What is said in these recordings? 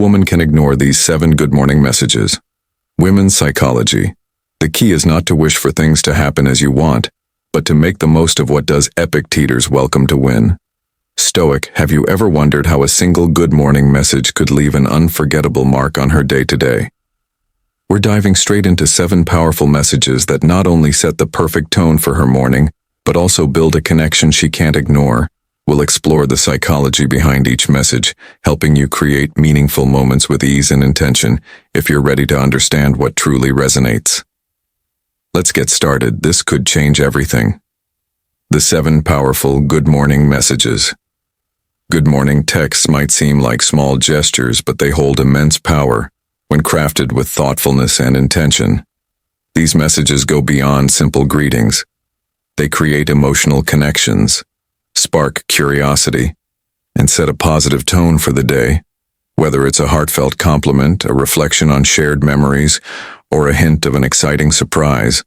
woman can ignore these 7 good morning messages. Women's psychology. The key is not to wish for things to happen as you want, but to make the most of what does Epictetus welcome to win. Stoic, have you ever wondered how a single good morning message could leave an unforgettable mark on her day to day? We're diving straight into 7 powerful messages that not only set the perfect tone for her morning, but also build a connection she can't ignore. We'll explore the psychology behind each message, helping you create meaningful moments with ease and intention if you're ready to understand what truly resonates. Let's get started. This could change everything. The 7 powerful good morning messages. Good morning texts might seem like small gestures, but they hold immense power when crafted with thoughtfulness and intention. These messages go beyond simple greetings. They create emotional connections, spark curiosity, and set a positive tone for the day. Whether it's a heartfelt compliment, a reflection on shared memories, or a hint of an exciting surprise,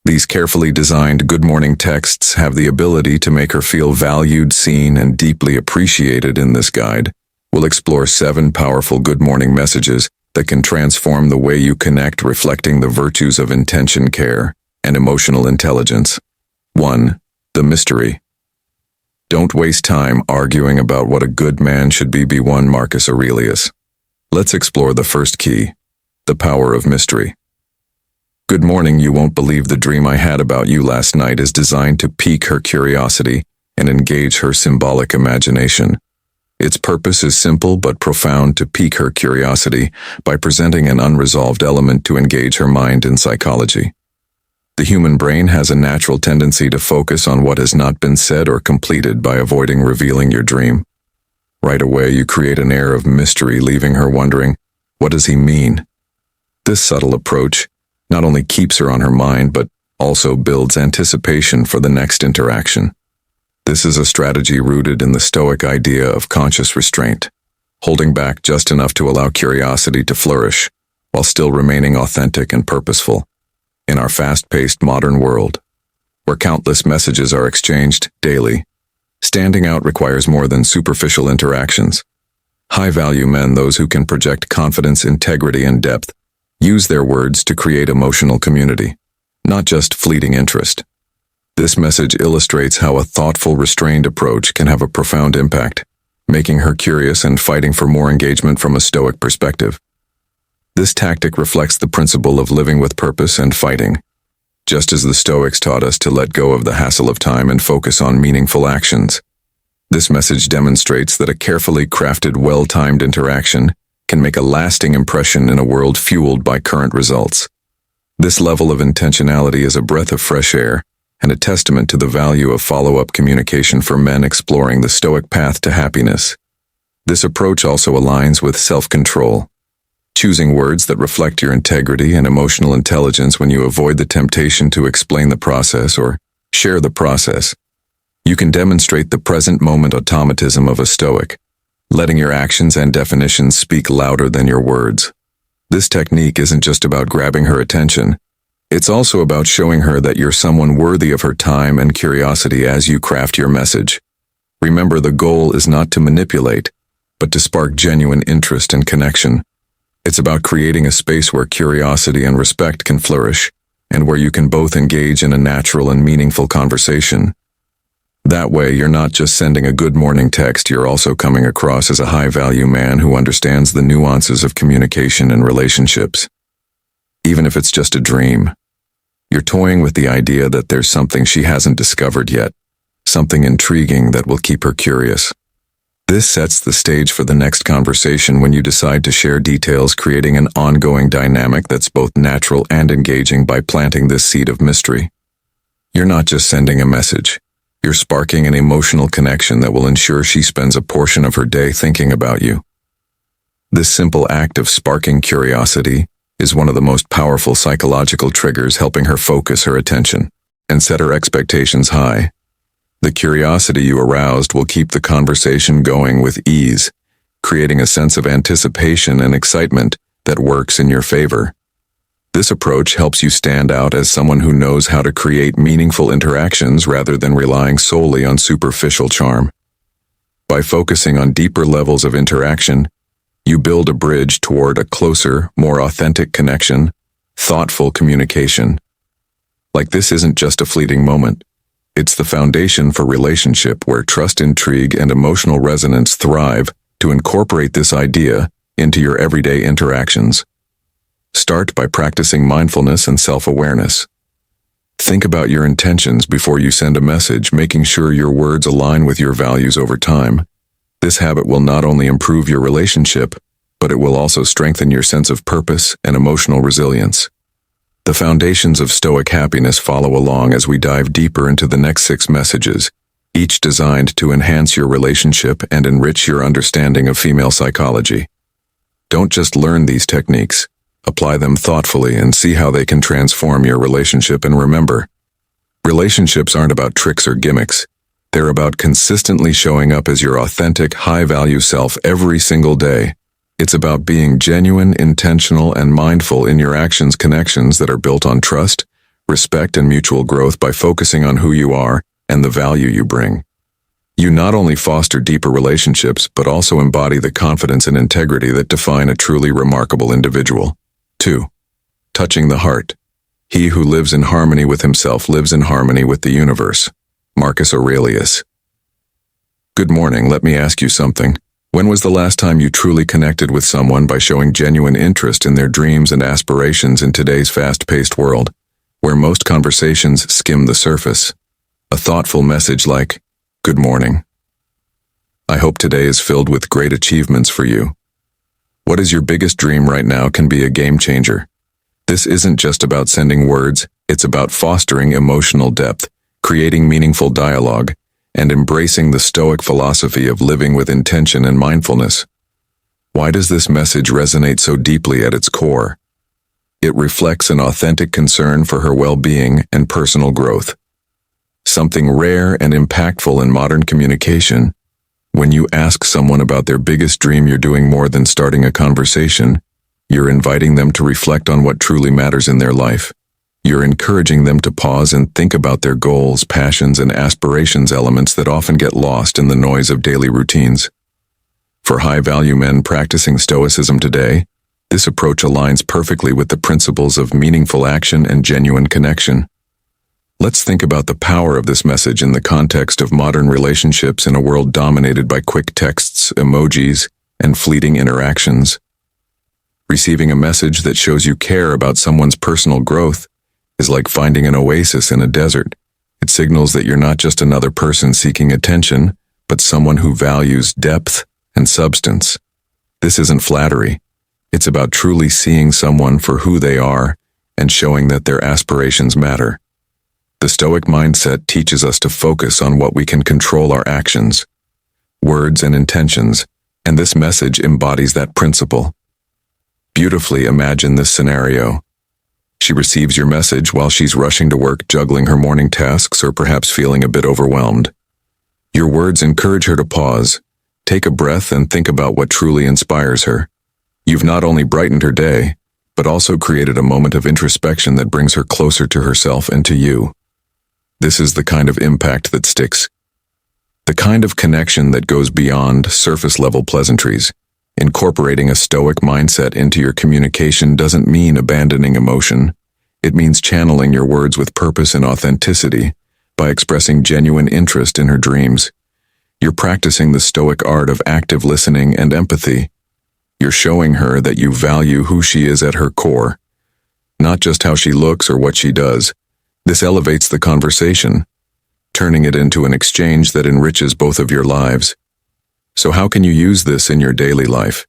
these carefully designed good morning texts have the ability to make her feel valued, seen, and deeply appreciated. In this guide, we'll explore 7 powerful good morning messages that can transform the way you connect, reflecting the virtues of intention, care, and emotional intelligence. 1. The mystery. Don't waste time arguing about what a good man should be. B1 Marcus Aurelius. Let's explore the first key, the power of mystery. Good morning, you won't believe the dream I had about you last night is designed to pique her curiosity and engage her symbolic imagination. Its purpose is simple but profound: to pique her curiosity by presenting an unresolved element to engage her mind in psychology. The human brain has a natural tendency to focus on what has not been said or completed by avoiding revealing your dream. Right away, you create an air of mystery, leaving her wondering, what does he mean? This subtle approach not only keeps her on her mind, but also builds anticipation for the next interaction. This is a strategy rooted in the Stoic idea of conscious restraint, holding back just enough to allow curiosity to flourish, while still remaining authentic and purposeful. In our fast-paced modern world, where countless messages are exchanged daily, standing out requires more than superficial interactions. High-value men, those who can project confidence, integrity, and depth, use their words to create emotional community, not just fleeting interest. This message illustrates how a thoughtful, restrained approach can have a profound impact, making her curious and fighting for more engagement from a Stoic perspective. This tactic reflects the principle of living with purpose and fighting. Just as the Stoics taught us to let go of the hassle of time and focus on meaningful actions, this message demonstrates that a carefully crafted, well-timed interaction can make a lasting impression in a world fueled by current results. This level of intentionality is a breath of fresh air and a testament to the value of follow-up communication for men exploring the Stoic path to happiness. This approach also aligns with self-control, choosing words that reflect your integrity and emotional intelligence. When you avoid the temptation to explain the process or share the process, you can demonstrate the present moment automatism of a Stoic, letting your actions and definitions speak louder than your words. This technique isn't just about grabbing her attention. It's also about showing her that you're someone worthy of her time and curiosity as you craft your message. Remember, the goal is not to manipulate, but to spark genuine interest and connection. It's about creating a space where curiosity and respect can flourish, and where you can both engage in a natural and meaningful conversation. That way, you're not just sending a good morning text, you're also coming across as a high-value man who understands the nuances of communication and relationships. Even if it's just a dream, you're toying with the idea that there's something she hasn't discovered yet, something intriguing that will keep her curious. This sets the stage for the next conversation when you decide to share details, creating an ongoing dynamic that's both natural and engaging. By planting this seed of mystery, you're not just sending a message, you're sparking an emotional connection that will ensure she spends a portion of her day thinking about you. This simple act of sparking curiosity is one of the most powerful psychological triggers, helping her focus her attention and set her expectations high. The curiosity you aroused will keep the conversation going with ease, creating a sense of anticipation and excitement that works in your favor. This approach helps you stand out as someone who knows how to create meaningful interactions rather than relying solely on superficial charm. By focusing on deeper levels of interaction, You build a bridge toward a closer, more authentic connection, thoughtful communication. Like this isn't just a fleeting moment. It's the foundation for relationship where trust, intrigue, and emotional resonance thrive. To incorporate this idea into your everyday interactions, start by practicing mindfulness and self-awareness. Think about your intentions before you send a message, making sure your words align with your values over time. This habit will not only improve your relationship, but it will also strengthen your sense of purpose and emotional resilience. The foundations of Stoic happiness follow along as we dive deeper into the next 6 messages, each designed to enhance your relationship and enrich your understanding of female psychology. Don't just learn these techniques, apply them thoughtfully and see how they can transform your relationship. And remember, relationships aren't about tricks or gimmicks. They're about consistently showing up as your authentic, high-value self every single day. It's about being genuine, intentional, and mindful in your actions, connections that are built on trust, respect, and mutual growth. By focusing on who you are and the value you bring, you not only foster deeper relationships, but also embody the confidence and integrity that define a truly remarkable individual. 2. Touching the heart. He who lives in harmony with himself lives in harmony with the universe. Marcus Aurelius. Good morning. Let me ask you something. When was the last time you truly connected with someone by showing genuine interest in their dreams and aspirations in today's fast-paced world, where most conversations skim the surface? A thoughtful message like, "Good morning. I hope today is filled with great achievements for you." What is your biggest dream right now can be a game changer. This isn't just about sending words, it's about fostering emotional depth, creating meaningful dialogue, and embracing the Stoic philosophy of living with intention and mindfulness. Why does this message resonate so deeply at its core? It reflects an authentic concern for her well-being and personal growth. Something rare and impactful in modern communication. When you ask someone about their biggest dream, you're doing more than starting a conversation. You're inviting them to reflect on what truly matters in their life. You're encouraging them to pause and think about their goals, passions, and aspirations, elements that often get lost in the noise of daily routines. For high-value men practicing Stoicism today, this approach aligns perfectly with the principles of meaningful action and genuine connection. Let's think about the power of this message in the context of modern relationships in a world dominated by quick texts, emojis, and fleeting interactions. Receiving a message that shows you care about someone's personal growth is like finding an oasis in a desert. It signals that you're not just another person seeking attention, but someone who values depth and substance. This isn't flattery. It's about truly seeing someone for who they are and showing that their aspirations matter. The Stoic mindset teaches us to focus on what we can control: our actions, words, and intentions, and this message embodies that principle. Beautifully imagine this scenario. She receives your message while she's rushing to work, juggling her morning tasks, or perhaps feeling a bit overwhelmed. Your words encourage her to pause, take a breath, and think about what truly inspires her. You've not only brightened her day, but also created a moment of introspection that brings her closer to herself and to you. This is the kind of impact that sticks. The kind of connection that goes beyond surface-level pleasantries. Incorporating a Stoic mindset into your communication doesn't mean abandoning emotion. It means channeling your words with purpose and authenticity. By expressing genuine interest in her dreams, you're practicing the Stoic art of active listening and empathy. You're showing her that you value who she is at her core, not just how she looks or what she does. This elevates the conversation, turning it into an exchange that enriches both of your lives. So how can you use this in your daily life?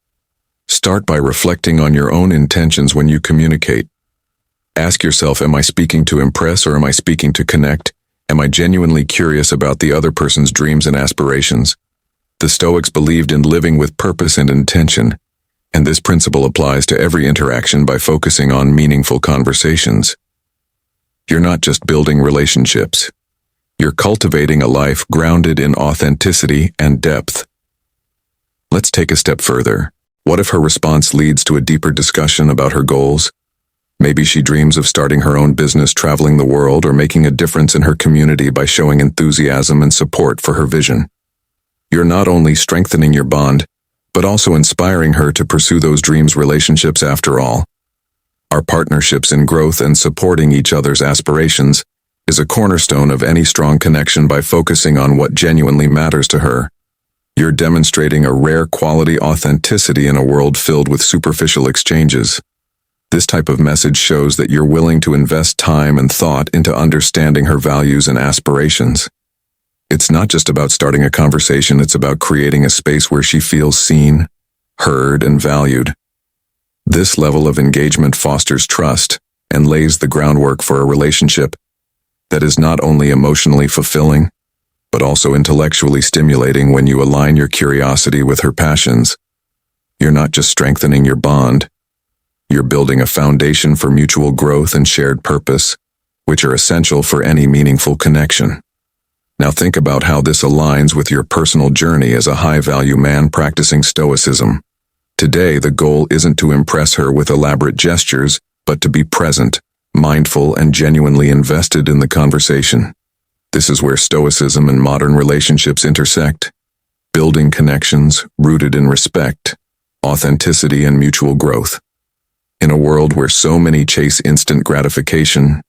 Start by reflecting on your own intentions when you communicate. Ask yourself, am I speaking to impress or am I speaking to connect? Am I genuinely curious about the other person's dreams and aspirations? The Stoics believed in living with purpose and intention, and this principle applies to every interaction. By focusing on meaningful conversations, you're not just building relationships. You're cultivating a life grounded in authenticity and depth. Let's take a step further. What if her response leads to a deeper discussion about her goals? Maybe she dreams of starting her own business, traveling the world, or making a difference in her community by showing enthusiasm and support for her vision. You're not only strengthening your bond, but also inspiring her to pursue those dreams. Relationships, after all, are partnerships in growth, and supporting each other's aspirations is a cornerstone of any strong connection. By focusing on what genuinely matters to her, you're demonstrating a rare quality: authenticity in a world filled with superficial exchanges. This type of message shows that you're willing to invest time and thought into understanding her values and aspirations. It's not just about starting a conversation, it's about creating a space where she feels seen, heard, and valued. This level of engagement fosters trust and lays the groundwork for a relationship that is not only emotionally fulfilling, but also intellectually stimulating. When you align your curiosity with her passions, you're not just strengthening your bond, you're building a foundation for mutual growth and shared purpose, which are essential for any meaningful connection. Now think about how this aligns with your personal journey as a high-value man practicing stoicism. Today, the goal isn't to impress her with elaborate gestures, but to be present, mindful, and genuinely invested in the conversation. This is where stoicism and modern relationships intersect, building connections rooted in respect, authenticity, and mutual growth. In a world where so many chase instant gratification,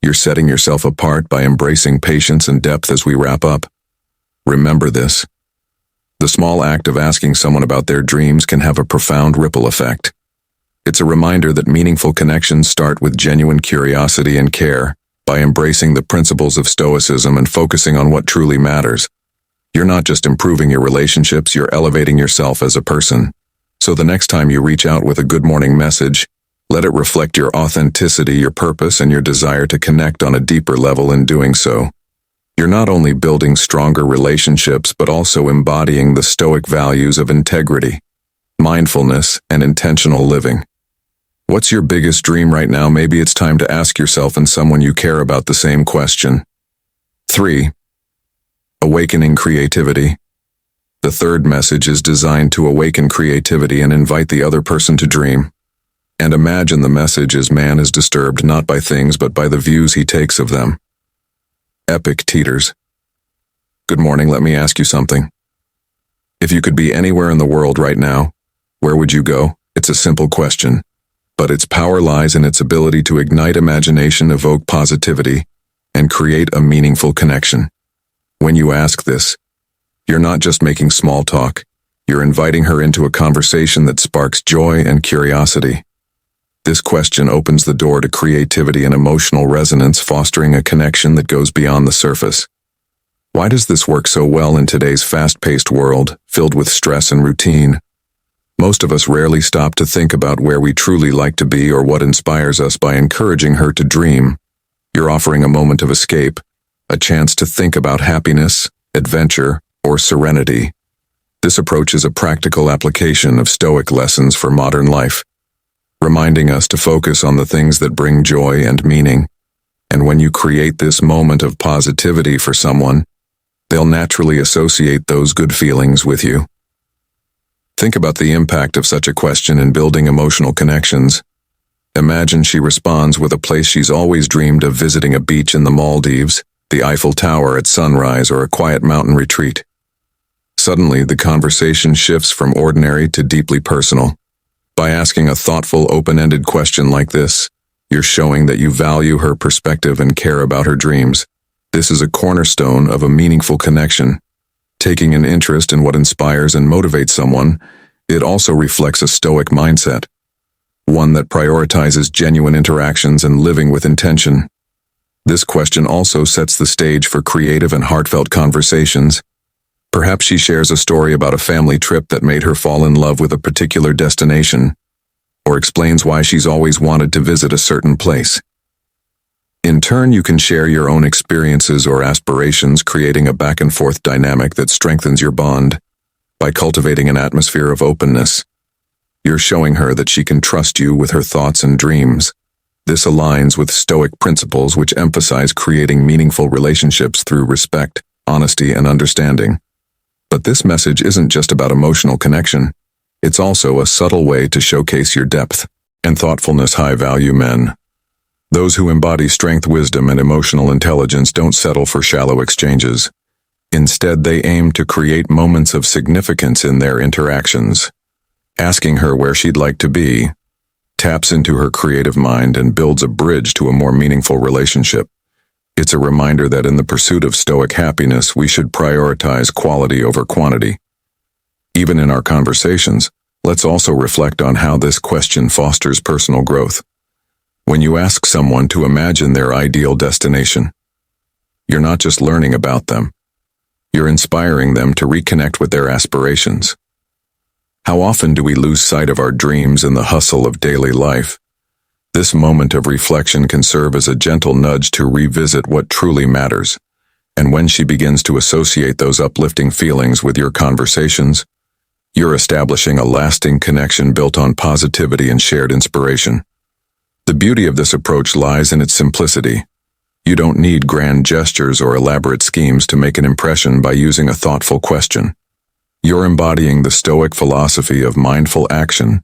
you're setting yourself apart by embracing patience and depth. As we wrap up, remember this: the small act of asking someone about their dreams can have a profound ripple effect. It's a reminder that meaningful connections start with genuine curiosity and care. By embracing the principles of stoicism and focusing on what truly matters, you're not just improving your relationships, you're elevating yourself as a person. So the next time you reach out with a good morning message, let it reflect your authenticity, your purpose, and your desire to connect on a deeper level. In doing so, you're not only building stronger relationships, but also embodying the Stoic values of integrity, mindfulness, and intentional living. What's your biggest dream right now? Maybe it's time to ask yourself and someone you care about the same question. 3. Awakening creativity. The third message is designed to awaken creativity and invite the other person to dream. And imagine the message is: man is disturbed not by things but by the views he takes of them. Epicteters. Good morning, let me ask you something. If you could be anywhere in the world right now, where would you go? It's a simple question, but its power lies in its ability to ignite imagination, evoke positivity, and create a meaningful connection. When you ask this, you're not just making small talk, you're inviting her into a conversation that sparks joy and curiosity. This question opens the door to creativity and emotional resonance, fostering a connection that goes beyond the surface. Why does this work so well in today's fast-paced world, filled with stress and routine? Most of us rarely stop to think about where we truly like to be or what inspires us. By encouraging her to dream, you're offering a moment of escape, a chance to think about happiness, adventure, or serenity. This approach is a practical application of Stoic lessons for modern life, reminding us to focus on the things that bring joy and meaning. And when you create this moment of positivity for someone, they'll naturally associate those good feelings with you. Think about the impact of such a question in building emotional connections. Imagine she responds with a place she's always dreamed of visiting: a beach in the Maldives, the Eiffel Tower at sunrise, or a quiet mountain retreat. Suddenly, the conversation shifts from ordinary to deeply personal. By asking a thoughtful, open-ended question like this, you're showing that you value her perspective and care about her dreams. This is a cornerstone of a meaningful connection. Taking an interest in what inspires and motivates someone, it also reflects a Stoic mindset, one that prioritizes genuine interactions and living with intention. This question also sets the stage for creative and heartfelt conversations. Perhaps she shares a story about a family trip that made her fall in love with a particular destination, or explains why she's always wanted to visit a certain place. In turn, you can share your own experiences or aspirations, creating a back-and-forth dynamic that strengthens your bond. By cultivating an atmosphere of openness, you're showing her that she can trust you with her thoughts and dreams. This aligns with Stoic principles, which emphasize creating meaningful relationships through respect, honesty, and understanding. But this message isn't just about emotional connection. It's also a subtle way to showcase your depth and thoughtfulness. High-value men, those who embody strength, wisdom, and emotional intelligence, don't settle for shallow exchanges. Instead, they aim to create moments of significance in their interactions. Asking her where she'd like to be taps into her creative mind and builds a bridge to a more meaningful relationship. It's a reminder that in the pursuit of stoic happiness, we should prioritize quality over quantity. Even in our conversations, let's also reflect on how this question fosters personal growth. When you ask someone to imagine their ideal destination, you're not just learning about them, you're inspiring them to reconnect with their aspirations. How often do we lose sight of our dreams in the hustle of daily life? This moment of reflection can serve as a gentle nudge to revisit what truly matters. And when she begins to associate those uplifting feelings with your conversations, you're establishing a lasting connection built on positivity and shared inspiration. The beauty of this approach lies in its simplicity. You don't need grand gestures or elaborate schemes to make an impression by using a thoughtful question. You're embodying the Stoic philosophy of mindful action,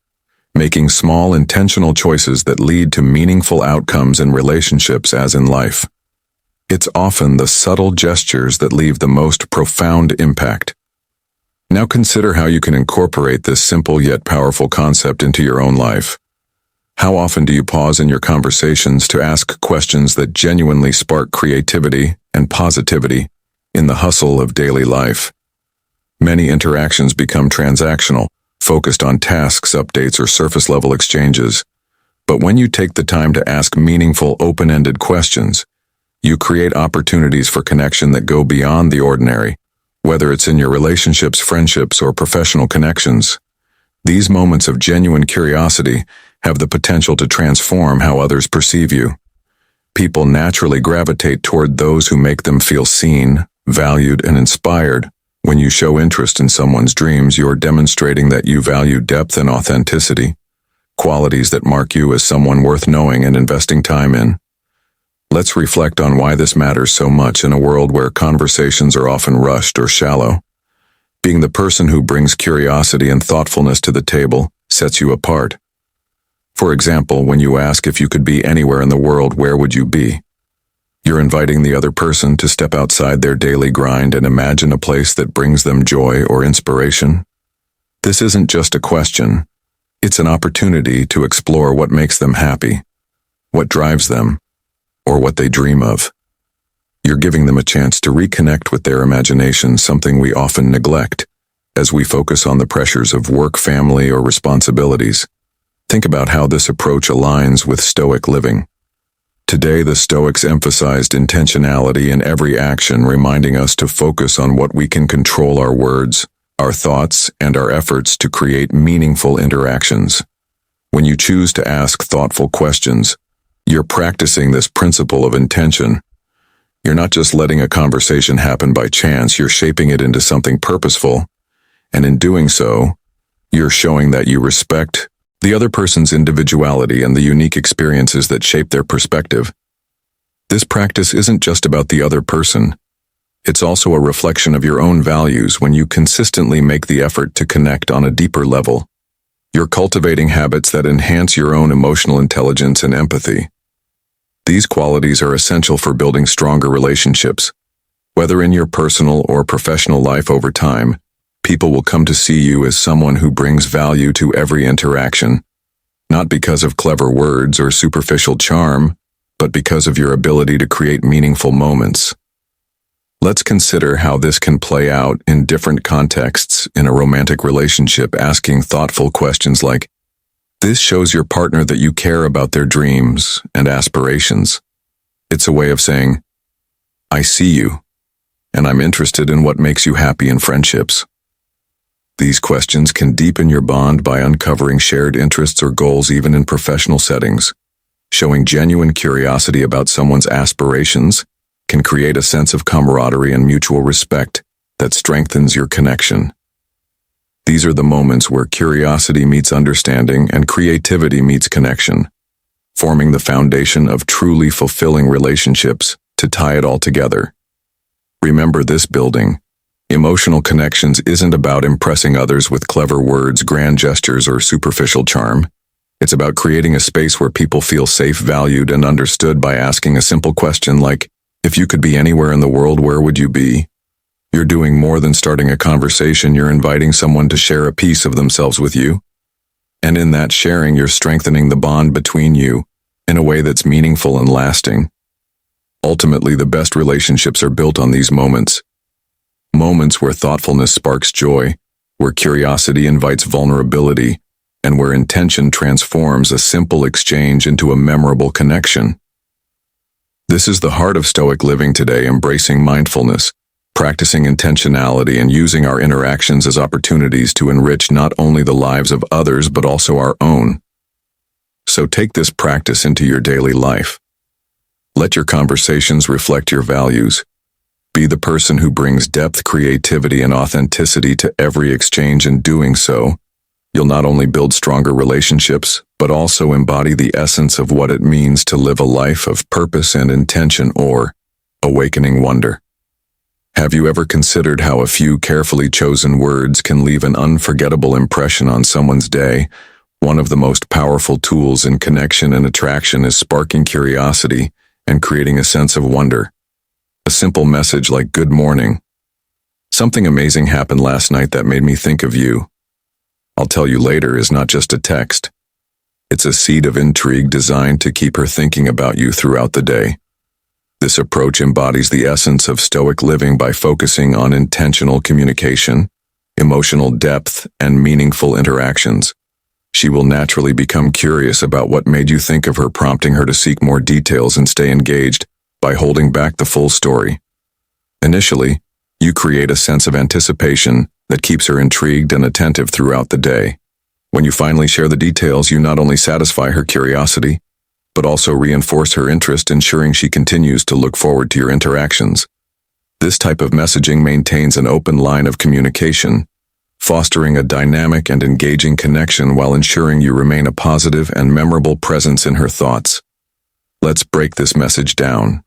making small intentional choices that lead to meaningful outcomes in relationships as in life. It's often the subtle gestures that leave the most profound impact. Now consider how you can incorporate this simple yet powerful concept into your own life. How often do you pause in your conversations to ask questions that genuinely spark creativity and positivity in the hustle of daily life? Many interactions become transactional, focused on tasks, updates, or surface-level exchanges. But when you take the time to ask meaningful, open-ended questions, you create opportunities for connection that go beyond the ordinary, whether it's in your relationships, friendships, or professional connections. These moments of genuine curiosity have the potential to transform how others perceive you. People naturally gravitate toward those who make them feel seen, valued, and inspired. When you show interest in someone's dreams, you're demonstrating that you value depth and authenticity, qualities that mark you as someone worth knowing and investing time in. Let's reflect on why this matters so much in a world where conversations are often rushed or shallow. Being the person who brings curiosity and thoughtfulness to the table sets you apart. For example, when you ask if you could be anywhere in the world, where would you be? You're inviting the other person to step outside their daily grind and imagine a place that brings them joy or inspiration. This isn't just a question. It's an opportunity to explore what makes them happy, what drives them, or what they dream of. You're giving them a chance to reconnect with their imagination, something we often neglect as we focus on the pressures of work, family, or responsibilities. Think about how this approach aligns with Stoic living. Today, the Stoics emphasized intentionality in every action, reminding us to focus on what we can control: our words, our thoughts, and our efforts to create meaningful interactions. When you choose to ask thoughtful questions, you're practicing this principle of intention. You're not just letting a conversation happen by chance, you're shaping it into something purposeful. And in doing so, you're showing that you respect the other person's individuality and the unique experiences that shape their perspective. This practice isn't just about the other person. It's also a reflection of your own values. When you consistently make the effort to connect on a deeper level, you're cultivating habits that enhance your own emotional intelligence and empathy. These qualities are essential for building stronger relationships. Whether in your personal or professional life, over time, people will come to see you as someone who brings value to every interaction, not because of clever words or superficial charm, but because of your ability to create meaningful moments. Let's consider how this can play out in different contexts. In a romantic relationship, asking thoughtful questions like, "This shows your partner that you care about their dreams and aspirations." It's a way of saying, "I see you, and I'm interested in what makes you happy in friendships." These questions can deepen your bond by uncovering shared interests or goals, even in professional settings. Showing genuine curiosity about someone's aspirations can create a sense of camaraderie and mutual respect that strengthens your connection. These are the moments where curiosity meets understanding and creativity meets connection, forming the foundation of truly fulfilling relationships. To tie it all together, remember this: building emotional connections isn't about impressing others with clever words, grand gestures, or superficial charm. It's about creating a space where people feel safe, valued, and understood. By asking a simple question like, "If you could be anywhere in the world, where would you be?" You're doing more than starting a conversation, you're inviting someone to share a piece of themselves with you. And in that sharing, you're strengthening the bond between you in a way that's meaningful and lasting. Ultimately, the best relationships are built on these moments. Moments where thoughtfulness sparks joy, where curiosity invites vulnerability, and where intention transforms a simple exchange into a memorable connection. This is the heart of Stoic living today, embracing mindfulness, practicing intentionality, and using our interactions as opportunities to enrich not only the lives of others but also our own. So take this practice into your daily life. Let your conversations reflect your values. Be the person who brings depth, creativity, and authenticity to every exchange. In doing so, you'll not only build stronger relationships, but also embody the essence of what it means to live a life of purpose and intention, or awakening wonder. Have you ever considered how a few carefully chosen words can leave an unforgettable impression on someone's day? One of the most powerful tools in connection and attraction is sparking curiosity and creating a sense of wonder. A simple message like "Good morning. Something amazing happened last night that made me think of you. I'll tell you later" is not just a text. It's a seed of intrigue designed to keep her thinking about you throughout the day. This approach embodies the essence of Stoic living by focusing on intentional communication, emotional depth, and meaningful interactions. She will naturally become curious about what made you think of her, prompting her to seek more details and stay engaged by holding back the full story. Initially, you create a sense of anticipation that keeps her intrigued and attentive throughout the day. When you finally share the details, you not only satisfy her curiosity, but also reinforce her interest, ensuring she continues to look forward to your interactions. This type of messaging maintains an open line of communication, fostering a dynamic and engaging connection while ensuring you remain a positive and memorable presence in her thoughts. Let's break this message down.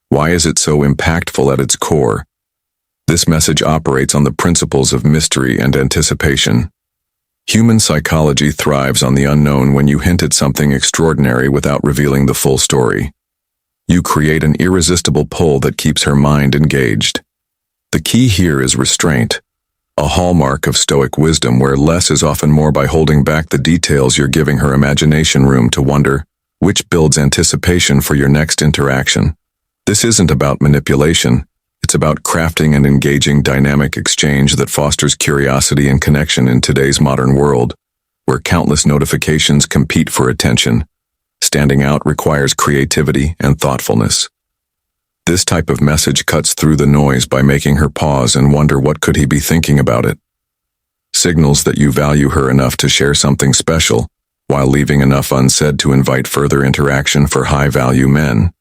Why is it so impactful at its core? This message operates on the principles of mystery and anticipation. Human psychology thrives on the unknown. When you hint at something extraordinary without revealing the full story, you create an irresistible pull that keeps her mind engaged. The key here is restraint, a hallmark of Stoic wisdom where less is often more. By holding back the details, you're giving her imagination room to wonder, which builds anticipation for your next interaction. This isn't about manipulation. It's about crafting an engaging, dynamic exchange that fosters curiosity and connection. In today's modern world, where countless notifications compete for attention, standing out requires creativity and thoughtfulness. This type of message cuts through the noise by making her pause and wonder, what could he be thinking about it? Signals that you value her enough to share something special, while leaving enough unsaid to invite further interaction. For high-value men,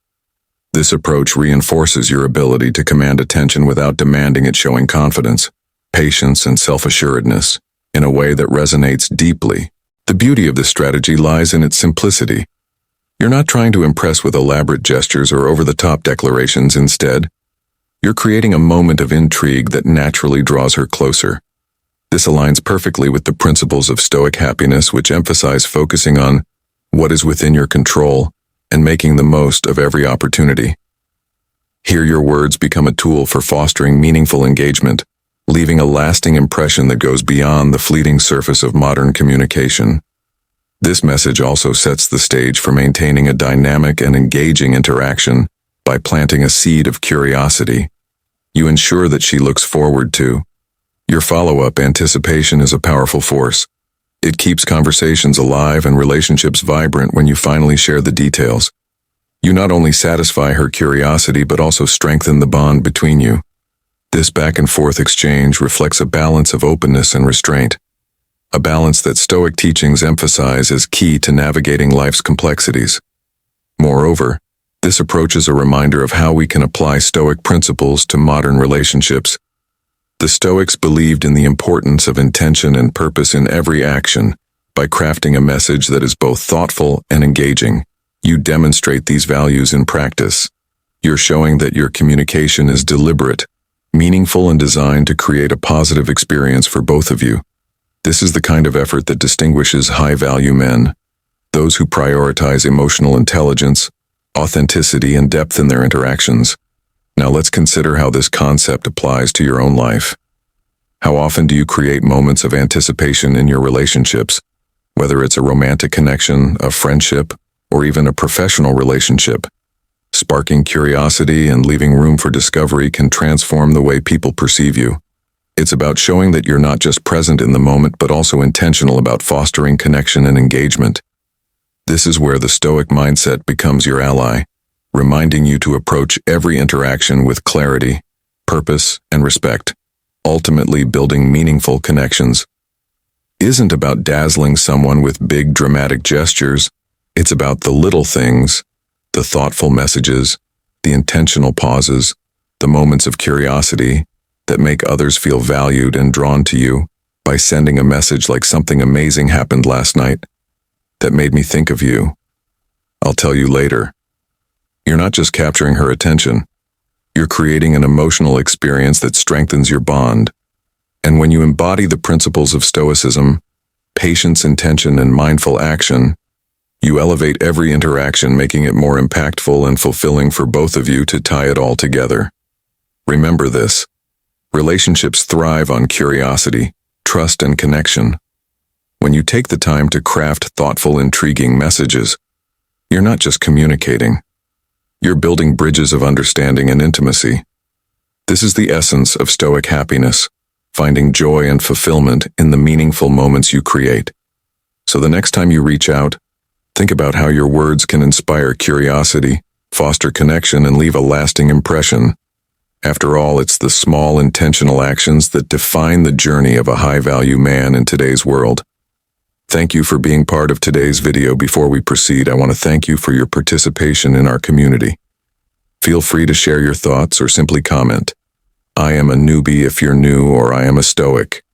this approach reinforces your ability to command attention without demanding it, showing confidence, patience, and self-assuredness in a way that resonates deeply. The beauty of this strategy lies in its simplicity. You're not trying to impress with elaborate gestures or over-the-top declarations. Instead, you're creating a moment of intrigue that naturally draws her closer. This aligns perfectly with the principles of Stoic happiness, which emphasize focusing on what is within your control and making the most of every opportunity. Here, your words become a tool for fostering meaningful engagement, leaving a lasting impression that goes beyond the fleeting surface of modern communication. This message also sets the stage for maintaining a dynamic and engaging interaction by planting a seed of curiosity. You ensure that she looks forward to your follow-up. Anticipation is a powerful force. It keeps conversations alive and relationships vibrant. When you finally share the details, you not only satisfy her curiosity but also strengthen the bond between you. This back-and-forth exchange reflects a balance of openness and restraint, a balance that Stoic teachings emphasize as key to navigating life's complexities. Moreover, this approach is a reminder of how we can apply Stoic principles to modern relationships. The Stoics believed in the importance of intention and purpose in every action. By crafting a message that is both thoughtful and engaging, you demonstrate these values in practice. You're showing that your communication is deliberate, meaningful, and designed to create a positive experience for both of you. This is the kind of effort that distinguishes high-value men, those who prioritize emotional intelligence, authenticity, and depth in their interactions. Now let's consider how this concept applies to your own life. How often do you create moments of anticipation in your relationships, whether it's a romantic connection, a friendship, or even a professional relationship? Sparking curiosity and leaving room for discovery can transform the way people perceive you. It's about showing that you're not just present in the moment, but also intentional about fostering connection and engagement. This is where the Stoic mindset becomes your ally, reminding you to approach every interaction with clarity, purpose, and respect, ultimately building meaningful connections. Isn't about dazzling someone with big dramatic gestures. It's about the little things, the thoughtful messages, the intentional pauses, the moments of curiosity that make others feel valued and drawn to you. By sending a message like "Something amazing happened last night that made me think of you. I'll tell you later." You're not just capturing her attention. You're creating an emotional experience that strengthens your bond. And when you embody the principles of Stoicism, patience, intention, and mindful action, you elevate every interaction, making it more impactful and fulfilling for both of you. To tie it all together, remember this: relationships thrive on curiosity, trust, and connection. When you take the time to craft thoughtful, intriguing messages, you're not just communicating. You're building bridges of understanding and intimacy. This is the essence of Stoic happiness, finding joy and fulfillment in the meaningful moments you create. So the next time you reach out, think about how your words can inspire curiosity, foster connection, and leave a lasting impression. After all, it's the small, intentional actions that define the journey of a high-value man in today's world. Thank you for being part of today's video. Before we proceed, I want to thank you for your participation in our community. Feel free to share your thoughts or simply comment. "I am a newbie" if you're new, or "I am a Stoic"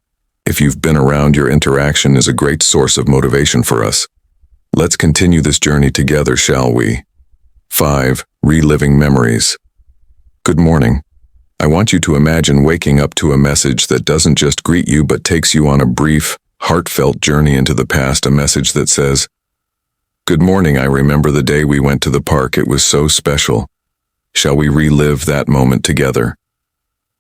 if you've been around. Your interaction is a great source of motivation for us. Let's continue this journey together, shall we? 5. Reliving memories. Good morning. I want you to imagine waking up to a message that doesn't just greet you but takes you on a brief, heartfelt journey into the past. A message that says, "Good morning, I remember the day we went to the park. It was so special. Shall we relive that moment together?"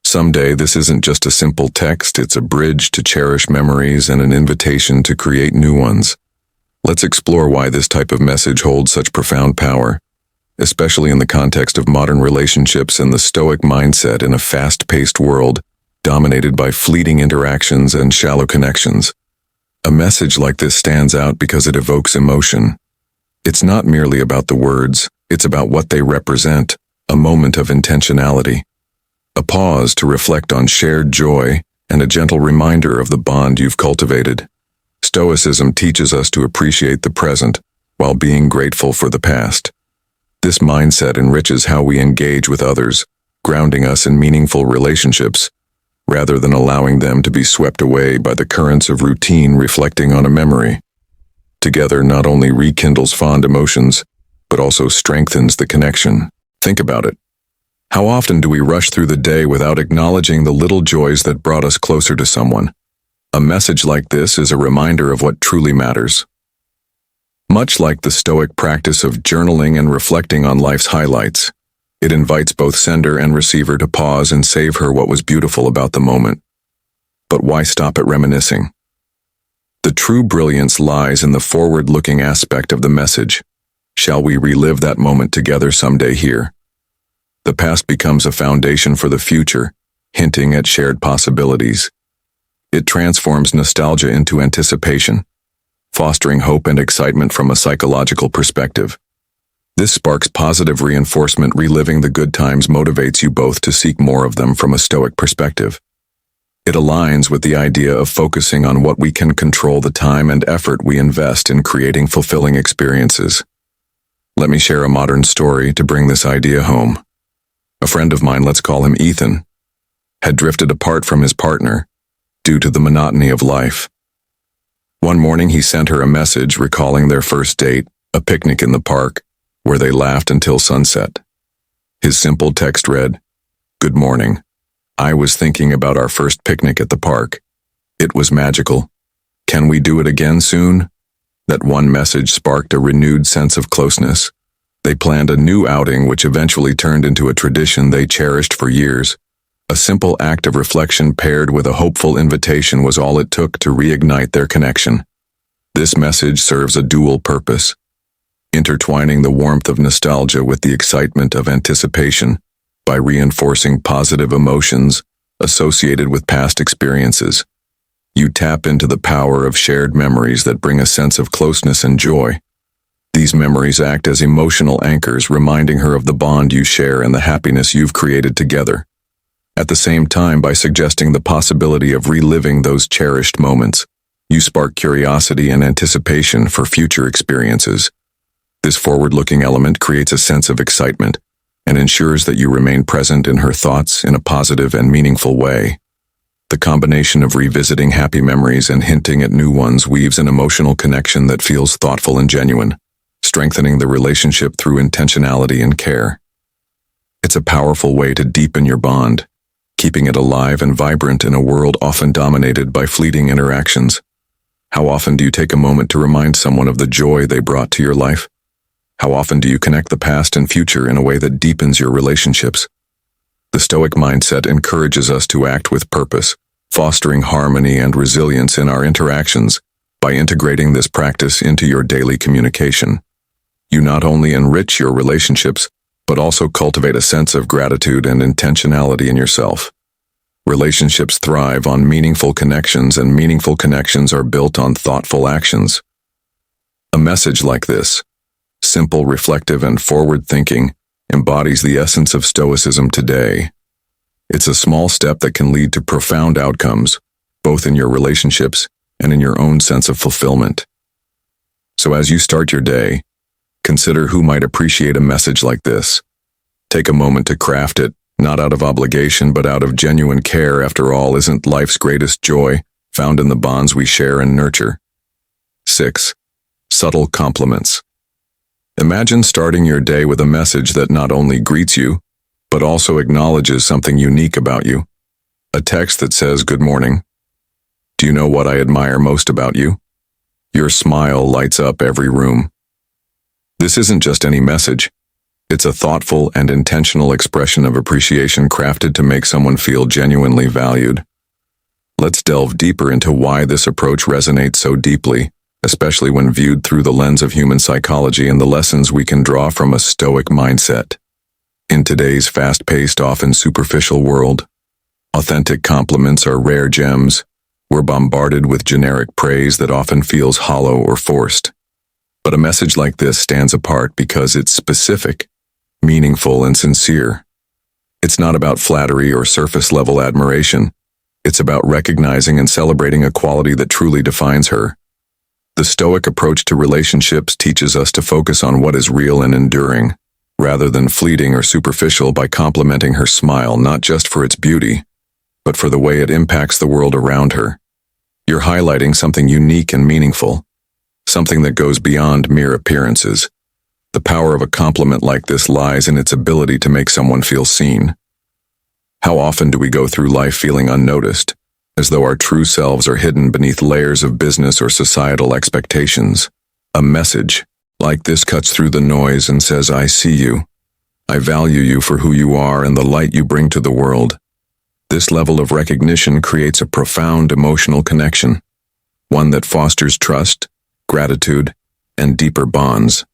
Someday, this isn't just a simple text, it's a bridge to cherish memories and an invitation to create new ones. Let's explore why this type of message holds such profound power, especially in the context of modern relationships and the Stoic mindset in a fast-paced world dominated by fleeting interactions and shallow connections. A message like this stands out because it evokes emotion. It's not merely about the words, it's about what they represent: a moment of intentionality, a pause to reflect on shared joy, and a gentle reminder of the bond you've cultivated. Stoicism teaches us to appreciate the present while being grateful for the past. This mindset enriches how we engage with others, grounding us in meaningful relationships, rather than allowing them to be swept away by the currents of routine. Reflecting on a memory together not only rekindles fond emotions, but also strengthens the connection. Think about it. How often do we rush through the day without acknowledging the little joys that brought us closer to someone? A message like this is a reminder of what truly matters. Much like the Stoic practice of journaling and reflecting on life's highlights, it invites both sender and receiver to pause and savor what was beautiful about the moment. But why stop at reminiscing? The true brilliance lies in the forward-looking aspect of the message. Shall we relive that moment together someday here? The past becomes a foundation for the future, hinting at shared possibilities. It transforms nostalgia into anticipation, fostering hope and excitement from a psychological perspective. This sparks positive reinforcement. Reliving the good times motivates you both to seek more of them from a Stoic perspective. It aligns with the idea of focusing on what we can control, the time and effort we invest in creating fulfilling experiences. Let me share a modern story to bring this idea home. A friend of mine, let's call him Ethan, had drifted apart from his partner due to the monotony of life. One morning he sent her a message recalling their first date, a picnic in the park, where they laughed until sunset. His simple text read, "Good morning. I was thinking about our first picnic at the park. It was magical. Can we do it again soon?" That one message sparked a renewed sense of closeness. They planned a new outing which eventually turned into a tradition they cherished for years. A simple act of reflection paired with a hopeful invitation was all it took to reignite their connection. This message serves a dual purpose, intertwining the warmth of nostalgia with the excitement of anticipation by reinforcing positive emotions associated with past experiences. You tap into the power of shared memories that bring a sense of closeness and joy. These memories act as emotional anchors, reminding her of the bond you share and the happiness you've created together. At the same time, by suggesting the possibility of reliving those cherished moments, you spark curiosity and anticipation for future experiences. This forward-looking element creates a sense of excitement and ensures that you remain present in her thoughts in a positive and meaningful way. The combination of revisiting happy memories and hinting at new ones weaves an emotional connection that feels thoughtful and genuine, strengthening the relationship through intentionality and care. It's a powerful way to deepen your bond, keeping it alive and vibrant in a world often dominated by fleeting interactions. How often do you take a moment to remind someone of the joy they brought to your life? How often do you connect the past and future in a way that deepens your relationships? The Stoic mindset encourages us to act with purpose, fostering harmony and resilience in our interactions. By integrating this practice into your daily communication, you not only enrich your relationships, but also cultivate a sense of gratitude and intentionality in yourself. Relationships thrive on meaningful connections, and meaningful connections are built on thoughtful actions. A message like this, simple, reflective, and forward-thinking, embodies the essence of Stoicism today. It's a small step that can lead to profound outcomes, both in your relationships and in your own sense of fulfillment. So as you start your day, consider who might appreciate a message like this. Take a moment to craft it, not out of obligation but out of genuine care. After all, isn't life's greatest joy found in the bonds we share and nurture? 6. Subtle compliments. Imagine starting your day with a message that not only greets you, but also acknowledges something unique about you. A text that says, "Good morning. Do you know what I admire most about you? Your smile lights up every room." This isn't just any message. It's a thoughtful and intentional expression of appreciation crafted to make someone feel genuinely valued. Let's delve deeper into why this approach resonates so deeply, especially when viewed through the lens of human psychology and the lessons we can draw from a Stoic mindset. In today's fast-paced, often superficial world, authentic compliments are rare gems. We're bombarded with generic praise that often feels hollow or forced. But a message like this stands apart because it's specific, meaningful, and sincere. It's not about flattery or surface-level admiration. It's about recognizing and celebrating a quality that truly defines her. The Stoic approach to relationships teaches us to focus on what is real and enduring, rather than fleeting or superficial. By complimenting her smile not just for its beauty, but for the way it impacts the world around her. You're highlighting something unique and meaningful, something that goes beyond mere appearances. The power of a compliment like this lies in its ability to make someone feel seen. How often do we go through life feeling unnoticed, as though our true selves are hidden beneath layers of business or societal expectations? A message like this cuts through the noise and says, "I see you. I value you for who you are and the light you bring to the world." This level of recognition creates a profound emotional connection, one that fosters trust, gratitude, and deeper bonds.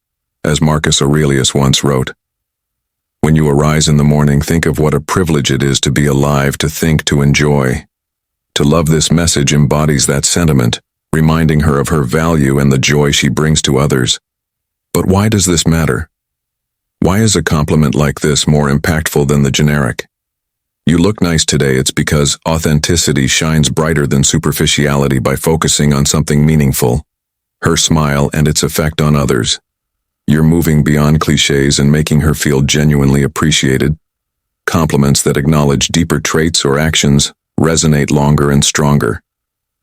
As Marcus Aurelius once wrote, "When you arise in the morning, think of what a privilege it is to be alive, to think, to enjoy." To love this message embodies that sentiment, reminding her of her value and the joy she brings to others. But why does this matter? Why is a compliment like this more impactful than the generic "You look nice today"? It's because authenticity shines brighter than superficiality by focusing on something meaningful, her smile and its effect on others. You're moving beyond cliches and making her feel genuinely appreciated. Compliments that acknowledge deeper traits or actions resonate longer and stronger,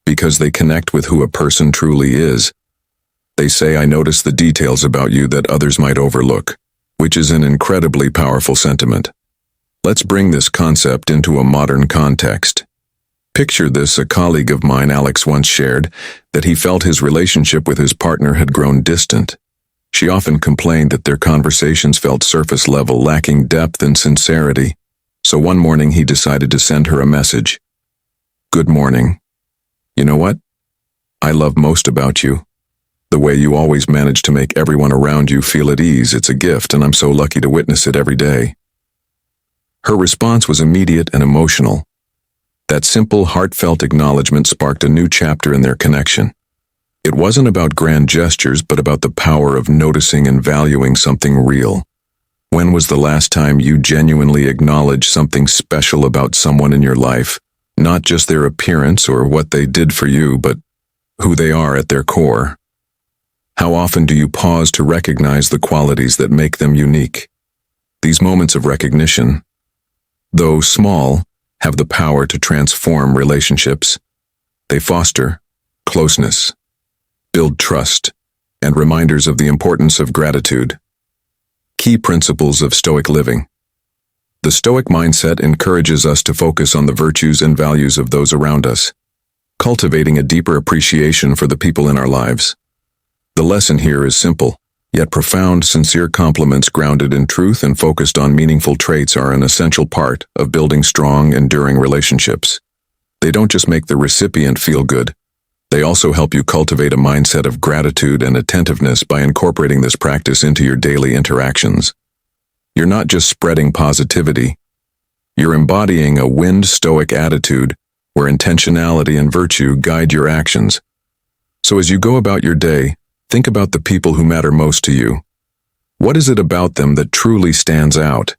because they connect with who a person truly is. They say, "I notice the details about you that others might overlook," which is an incredibly powerful sentiment. Let's bring this concept into a modern context. Picture this: a colleague of mine, Alex, once shared that he felt his relationship with his partner had grown distant. She often complained that their conversations felt surface level, lacking depth and sincerity. So one morning he decided to send her a message. Good morning. You know what I love most about you? The way you always manage to make everyone around you feel at ease. It's a gift, and I'm so lucky to witness it every day. Her response was immediate and emotional. That simple, heartfelt acknowledgement sparked a new chapter in their connection. It wasn't about grand gestures, but about the power of noticing and valuing something real. When was the last time you genuinely acknowledged something special about someone in your life? Not just their appearance or what they did for you, but who they are at their core. How often do you pause to recognize the qualities that make them unique? These moments of recognition, though small, have the power to transform relationships. They foster closeness, build trust, and reminders of the importance of gratitude. Key principles of Stoic living. The Stoic mindset encourages us to focus on the virtues and values of those around us, cultivating a deeper appreciation for the people in our lives. The lesson here is simple, yet profound. Sincere compliments grounded in truth and focused on meaningful traits are an essential part of building strong, enduring relationships. They don't just make the recipient feel good, they also help you cultivate a mindset of gratitude and attentiveness by incorporating this practice into your daily interactions. You're not just spreading positivity, you're embodying a wind Stoic attitude where intentionality and virtue guide your actions. So as you go about your day, think about the people who matter most to you. What is it about them that truly stands out?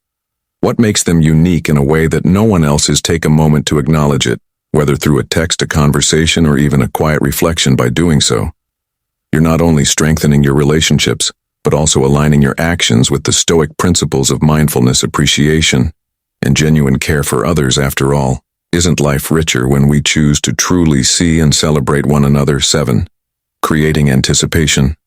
What makes them unique in a way that no one else is? Take a moment to acknowledge it, whether through a text, a conversation, or even a quiet reflection. By doing so, you're not only strengthening your relationships, but also aligning your actions with the Stoic principles of mindfulness, appreciation, and genuine care for others. After all, isn't life richer when we choose to truly see and celebrate one another? 7. Creating anticipation.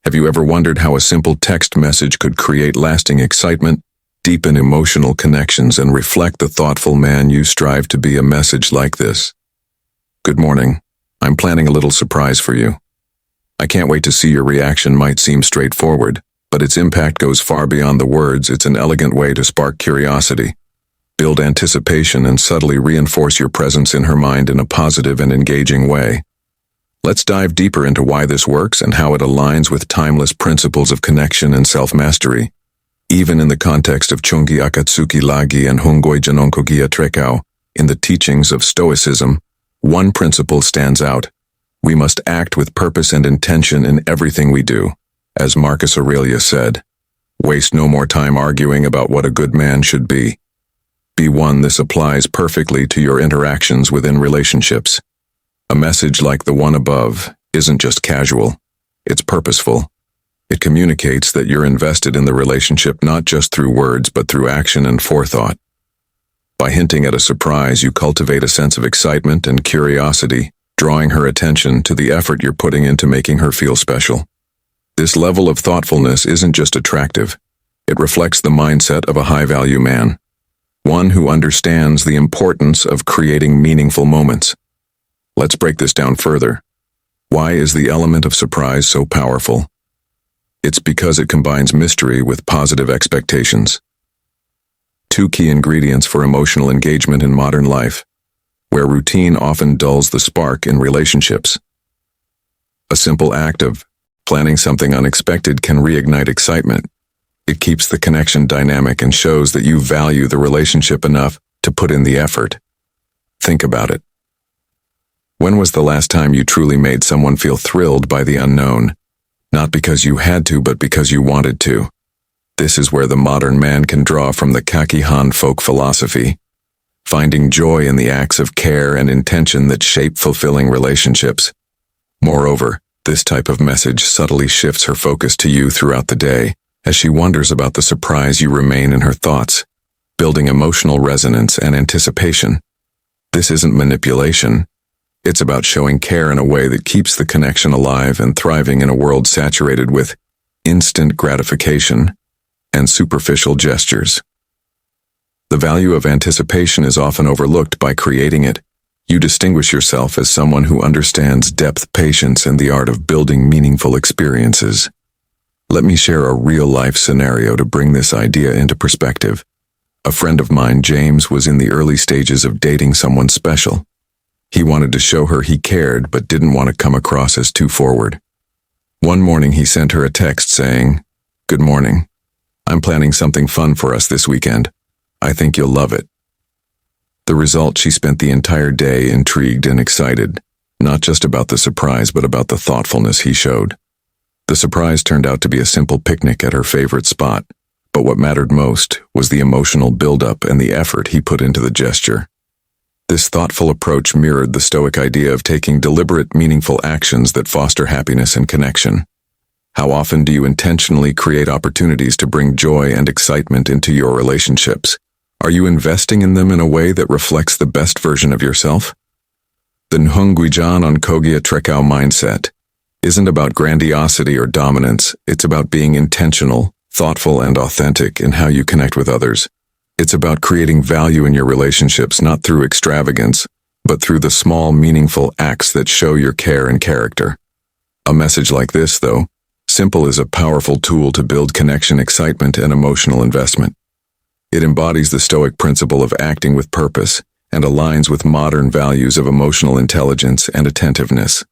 Have you ever wondered how a simple text message could create lasting excitement, deepen emotional connections, and reflect the thoughtful man you strive to be? A message like this. Good morning. I'm planning a little surprise for you. I can't wait to see your reaction. Might seem straightforward, but its impact goes far beyond the words. It's an elegant way to spark curiosity, build anticipation, and subtly reinforce your presence in her mind in a positive and engaging way. Let's dive deeper into why this works and how it aligns with timeless principles of connection and self-mastery. Even in the context of Chungi Akatsuki Lagi and Hungoi Janonkogia Trekao, in the teachings of Stoicism, one principle stands out. We must act with purpose and intention in everything we do. As Marcus Aurelius said, waste no more time arguing about what a good man should be. Be one. This applies perfectly to your interactions within relationships. A message like the one above isn't just casual, it's purposeful. It communicates that you're invested in the relationship not just through words but through action and forethought. By hinting at a surprise, you cultivate a sense of excitement and curiosity, drawing her attention to the effort you're putting into making her feel special. This level of thoughtfulness isn't just attractive, it reflects the mindset of a high-value man, one who understands the importance of creating meaningful moments. Let's break this down further. Why is the element of surprise so powerful? It's because it combines mystery with positive expectations. Two key ingredients for emotional engagement in modern life, where routine often dulls the spark in relationships. A simple act of planning something unexpected can reignite excitement. It keeps the connection dynamic and shows that you value the relationship enough to put in the effort. Think about it. When was the last time you truly made someone feel thrilled by the unknown? Not because you had to, but because you wanted to. This is where the modern man can draw from the Kakihan folk philosophy, finding joy in the acts of care and intention that shape fulfilling relationships. Moreover, this type of message subtly shifts her focus to you throughout the day. As she wonders about the surprise, you remain in her thoughts, building emotional resonance and anticipation. This isn't manipulation. It's about showing care in a way that keeps the connection alive and thriving in a world saturated with instant gratification and superficial gestures. The value of anticipation is often overlooked. By creating it, you distinguish yourself as someone who understands depth, patience, and the art of building meaningful experiences. Let me share a real-life scenario to bring this idea into perspective. A friend of mine, James, was in the early stages of dating someone special. He wanted to show her he cared but didn't want to come across as too forward. One morning he sent her a text saying, "Good morning. I'm planning something fun for us this weekend. I think you'll love it." The result, she spent the entire day intrigued and excited, not just about the surprise but about the thoughtfulness he showed. The surprise turned out to be a simple picnic at her favorite spot, but what mattered most was the emotional build-up and the effort he put into the gesture. This thoughtful approach mirrored the Stoic idea of taking deliberate, meaningful actions that foster happiness and connection. How often do you intentionally create opportunities to bring joy and excitement into your relationships? Are you investing in them in a way that reflects the best version of yourself? The Nhungwijan on Kogia Trekau mindset isn't about grandiosity or dominance. It's about being intentional, thoughtful, and authentic in how you connect with others. It's about creating value in your relationships not through extravagance, but through the small, meaningful acts that show your care and character. A message like this, though, simple, is a powerful tool to build connection, excitement, and emotional investment. It embodies the Stoic principle of acting with purpose and aligns with modern values of emotional intelligence and attentiveness.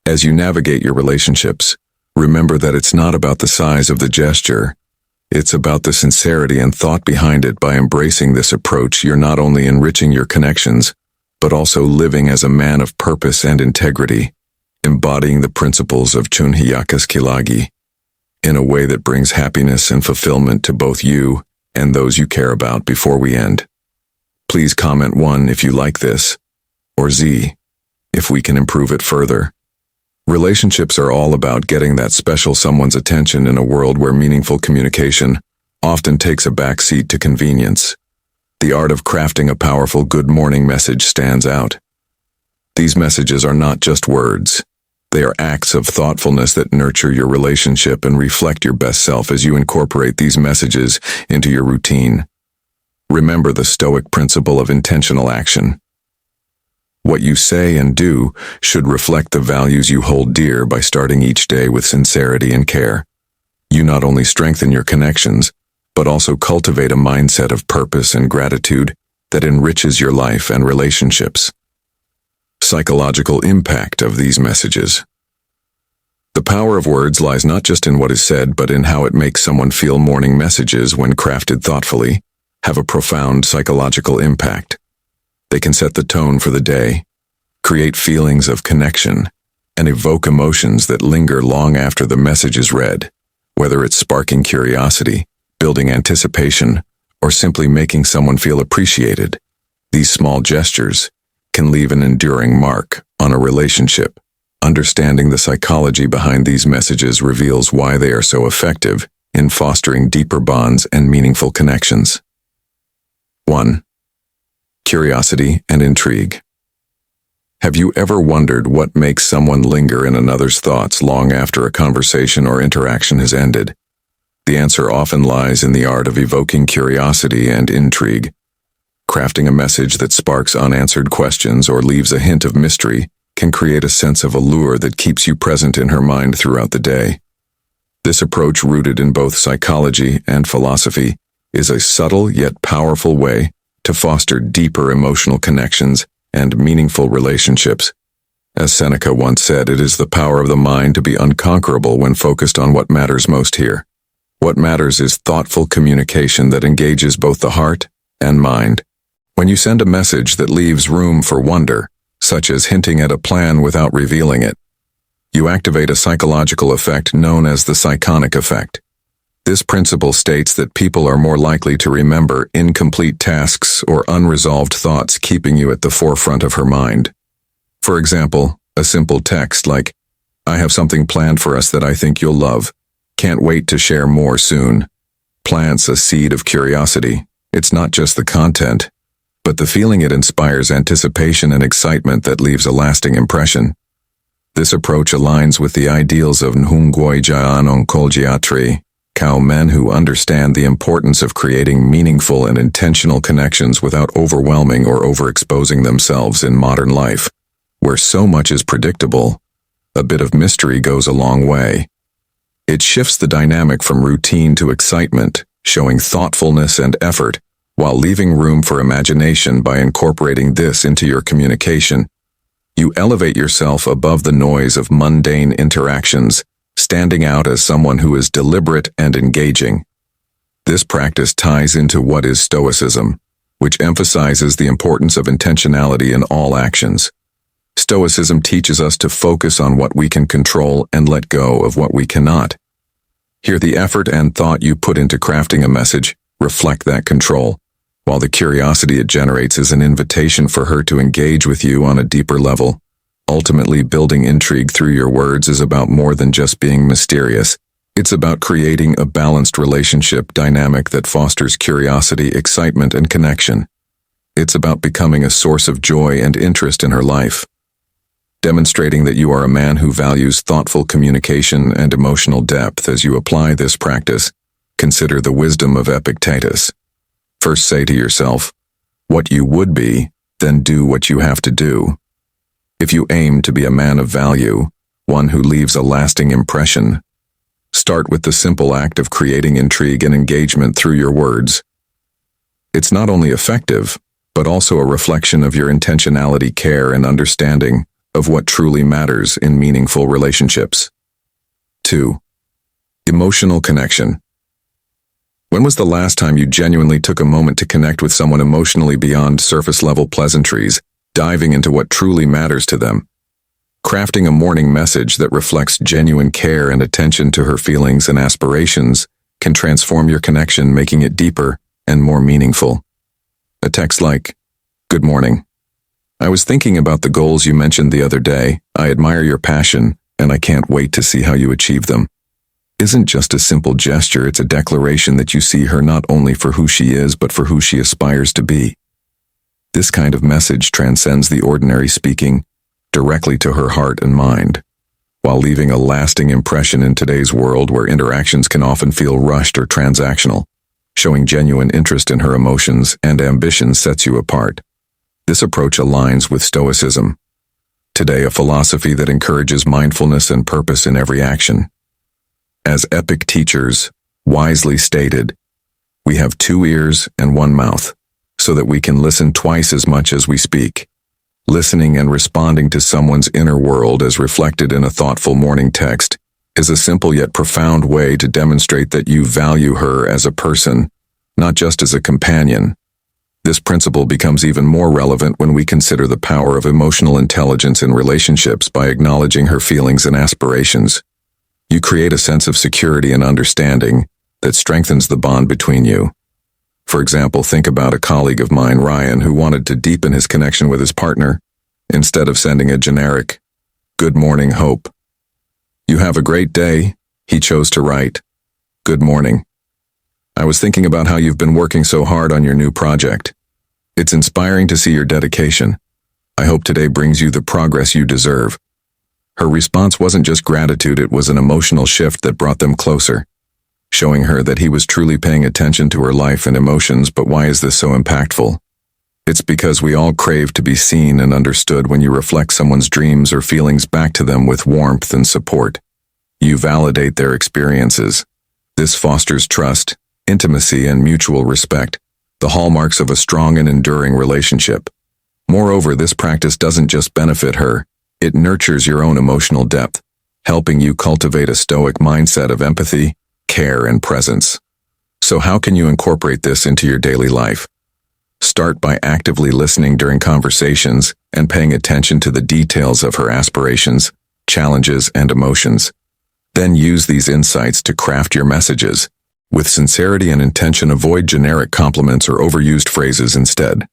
As you navigate your relationships, remember that it's not about the size of the gesture. It's about the sincerity and thought behind it. By embracing this approach, you're not only enriching your connections, but also living as a man of purpose and integrity, embodying the principles of Chunhiyakas Kilagi in a way that brings happiness and fulfillment to both you and those you care about. Before we end, please comment 1 if you like this, or Z if we can improve it further. Relationships are all about getting that special someone's attention in a world where meaningful communication often takes a backseat to convenience. The art of crafting a powerful good morning message stands out. These messages are not just words. They are acts of thoughtfulness that nurture your relationship and reflect your best self as you incorporate these messages into your routine. Remember the Stoic principle of intentional action. What you say and do should reflect the values you hold dear. By starting each day with sincerity and care, you not only strengthen your connections, but also cultivate a mindset of purpose and gratitude that enriches your life and relationships. Psychological impact of these messages. The power of words lies not just in what is said, but in how it makes someone feel. Morning messages, when crafted thoughtfully, have a profound psychological impact. They can set the tone for the day, create feelings of connection, and evoke emotions that linger long after the message is read. Whether it's sparking curiosity, building anticipation, or simply making someone feel appreciated, these small gestures can leave an enduring mark on a relationship. Understanding the psychology behind these messages reveals why they are so effective in fostering deeper bonds and meaningful connections. 1. Curiosity and intrigue. Have you ever wondered what makes someone linger in another's thoughts long after a conversation or interaction has ended? The answer often lies in the art of evoking curiosity and intrigue. Crafting a message that sparks unanswered questions or leaves a hint of mystery can create a sense of allure that keeps you present in her mind throughout the day. This approach, rooted in both psychology and philosophy, is a subtle yet powerful way to foster deeper emotional connections and meaningful relationships. As Seneca once said, it is the power of the mind to be unconquerable when focused on what matters most here. What matters is thoughtful communication that engages both the heart and mind. When you send a message that leaves room for wonder, such as hinting at a plan without revealing it, you activate a psychological effect known as the psychonic effect. This principle states that people are more likely to remember incomplete tasks or unresolved thoughts, keeping you at the forefront of her mind. For example, a simple text like, "I have something planned for us that I think you'll love. Can't wait to share more soon," plants a seed of curiosity. It's not just the content, but the feeling it inspires, anticipation and excitement that leaves a lasting impression. This approach aligns with the ideals of Nhungwijan Onkolgiatri, men who understand the importance of creating meaningful and intentional connections without overwhelming or overexposing themselves. In modern life, where so much is predictable, a bit of mystery goes a long way. It shifts the dynamic from routine to excitement, showing thoughtfulness and effort, while leaving room for imagination by incorporating this into your communication. You elevate yourself above the noise of mundane interactions, standing out as someone who is deliberate and engaging. This practice ties into what is Stoicism, which emphasizes the importance of intentionality in all actions. Stoicism teaches us to focus on what we can control and let go of what we cannot. Here, the effort and thought you put into crafting a message reflect that control, while the curiosity it generates is an invitation for her to engage with you on a deeper level. Ultimately, building intrigue through your words is about more than just being mysterious. It's about creating a balanced relationship dynamic that fosters curiosity, excitement, and connection. It's about becoming a source of joy and interest in her life. Demonstrating that you are a man who values thoughtful communication and emotional depth as you apply this practice, consider the wisdom of Epictetus. First say to yourself, what you would be, then do what you have to do. If you aim to be a man of value, one who leaves a lasting impression, start with the simple act of creating intrigue and engagement through your words. It's not only effective, but also a reflection of your intentionality, care, and understanding of what truly matters in meaningful relationships. 2. Emotional connection. When was the last time you genuinely took a moment to connect with someone emotionally beyond surface-level pleasantries, diving into what truly matters to them? Crafting a morning message that reflects genuine care and attention to her feelings and aspirations can transform your connection, making it deeper and more meaningful. A text like, "Good morning. I was thinking about the goals you mentioned the other day. I admire your passion, and I can't wait to see how you achieve them," isn't just a simple gesture. It's a declaration that you see her not only for who she is, but for who she aspires to be. This kind of message transcends the ordinary, speaking directly to her heart and mind, while leaving a lasting impression in today's world where interactions can often feel rushed or transactional. Showing genuine interest in her emotions and ambitions sets you apart. This approach aligns with Stoicism, today a philosophy that encourages mindfulness and purpose in every action. As epic teachers wisely stated, we have 2 ears and 1 mouth, so that we can listen twice as much as we speak. Listening and responding to someone's inner world as reflected in a thoughtful morning text is a simple yet profound way to demonstrate that you value her as a person, not just as a companion. This principle becomes even more relevant when we consider the power of emotional intelligence in relationships. By acknowledging her feelings and aspirations, you create a sense of security and understanding that strengthens the bond between you. For example, think about a colleague of mine, Ryan, who wanted to deepen his connection with his partner. Instead of sending a generic, "Good morning, Hope. You have a great day," he chose to write, "Good morning. I was thinking about how you've been working so hard on your new project. It's inspiring to see your dedication. I hope today brings you the progress you deserve." Her response wasn't just gratitude, it was an emotional shift that brought them closer, showing her that he was truly paying attention to her life and emotions. But why is this so impactful? It's because we all crave to be seen and understood. When you reflect someone's dreams or feelings back to them with warmth and support, you validate their experiences. This fosters trust, intimacy, and mutual respect, the hallmarks of a strong and enduring relationship. Moreover, this practice doesn't just benefit her, it nurtures your own emotional depth, helping you cultivate a stoic mindset of empathy, care, and presence. So how can you incorporate this into your daily life? Start by actively listening during conversations and paying attention to the details of her aspirations, challenges, and emotions. Then use these insights to craft your messages. With sincerity and intention, avoid generic compliments or overused phrases. Instead,